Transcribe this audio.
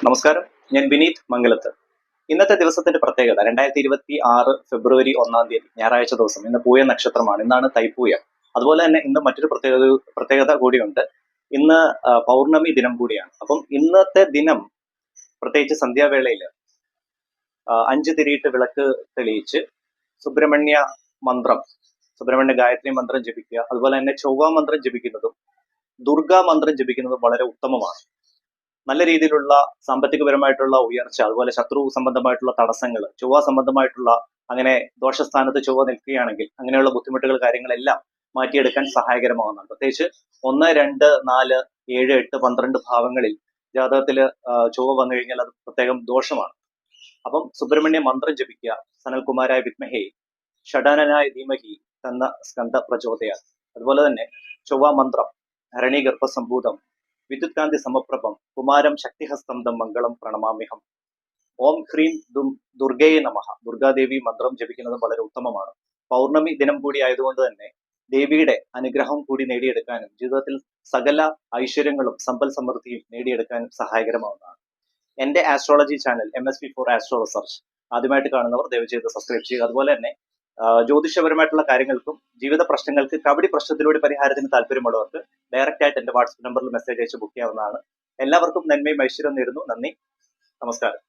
നമസ്കാരം, ഞാൻ വിനീത് മംഗലത്ത്. ഇന്നത്തെ ദിവസത്തിന്റെ പ്രത്യേകത 2026 ഫെബ്രുവരി 1 ഞായറാഴ്ച ദിവസം. ഇന്ന് പൂയ നക്ഷത്രമാണ്. ഇന്നാണ് തൈപ്പൂയ. അതുപോലെ തന്നെ ഇന്ന് മറ്റൊരു പ്രത്യേകത കൂടിയുണ്ട്. ഇന്ന് പൗർണമി ദിനം കൂടിയാണ്. അപ്പം ഇന്നത്തെ ദിനം പ്രത്യേകിച്ച് സന്ധ്യാവേളയിൽ 5 തിരിയിട്ട് വിളക്ക് തെളിയിച്ച് സുബ്രഹ്മണ്യ ഗായത്രി മന്ത്രം ജപിക്കുക. അതുപോലെ തന്നെ ചൊവ്വ മന്ത്രം ജപിക്കുന്നതും ദുർഗാ മന്ത്രം ജപിക്കുന്നതും വളരെ ഉത്തമമാണ്. നല്ല രീതിയിലുള്ള സാമ്പത്തികപരമായിട്ടുള്ള ഉയർച്ച, അതുപോലെ ശത്രു സംബന്ധമായിട്ടുള്ള തടസ്സങ്ങൾ, ചൊവ്വ സംബന്ധമായിട്ടുള്ള അങ്ങനെ ദോഷസ്ഥാനത്ത് ചൊവ്വ നിൽക്കുകയാണെങ്കിൽ അങ്ങനെയുള്ള ബുദ്ധിമുട്ടുകൾ കാര്യങ്ങളെല്ലാം മാറ്റിയെടുക്കാൻ സഹായകരമാവുന്നതാണ്. പ്രത്യേകിച്ച് 1, 2, 4, 7, 8, 12 ഭാവങ്ങളിൽ ജാതകത്തിൽ ചൊവ്വ വന്നു കഴിഞ്ഞാൽ അത് പ്രത്യേകം ദോഷമാണ്. അപ്പം സുബ്രഹ്മണ്യ മന്ത്രം ജപിക്കുക. സനൽകുമാരായ വിദ്മഹേ ഷഡാനനായ ധീമഹി തന്ന സ്കന്ധ പ്രചോദയ. അതുപോലെ തന്നെ ചൊവ്വ മന്ത്രം ഹരണി ഗർഭസംഭൂതം വിദ്യുത്കാന്തി സമപ്രഭം കുമാരം ശക്തിഹസ്തം ദം മംഗളം പ്രണമാമ്യഹം. ഓം ഹ്രീം ദുർഗയെ നമഃ. ദുർഗാദേവി മന്ത്രം ജപിക്കുന്നത് വളരെ ഉത്തമമാണ്. പൗർണമി ദിനം കൂടി ആയതുകൊണ്ട് തന്നെ ദേവിയുടെ അനുഗ്രഹം കൂടി നേടിയെടുക്കാനും ജീവിതത്തിൽ സകല ഐശ്വര്യങ്ങളും സമ്പൽ സമൃദ്ധിയും നേടിയെടുക്കാനും സഹായകരമാവുന്നതാണ്. എന്റെ astrology channel MSP4 astro research ആദ്യമായിട്ട് കാണുന്നവർ ദയവ് ചെയ്ത് സബ്സ്ക്രൈബ് ചെയ്യുക. അതുപോലെ തന്നെ ജ്യോതിഷപരമായിട്ടുള്ള കാര്യങ്ങൾക്കും ജീവിത പ്രശ്നങ്ങൾക്ക് കബഡി പ്രശ്നത്തിലൂടെ പരിഹാരത്തിന് താല്പര്യമുള്ളവർക്ക് ഡയറക്റ്റ് ആയിട്ട് എന്റെ വാട്സ്ആപ്പ് നമ്പറിൽ മെസ്സേജ് അയച്ച് ബുക്ക് ചെയ്യാവുന്നതാണ്. എല്ലാവർക്കും നന്മയും ഐശ്വര്യം നേരുന്നു. നന്ദി, നമസ്കാരം.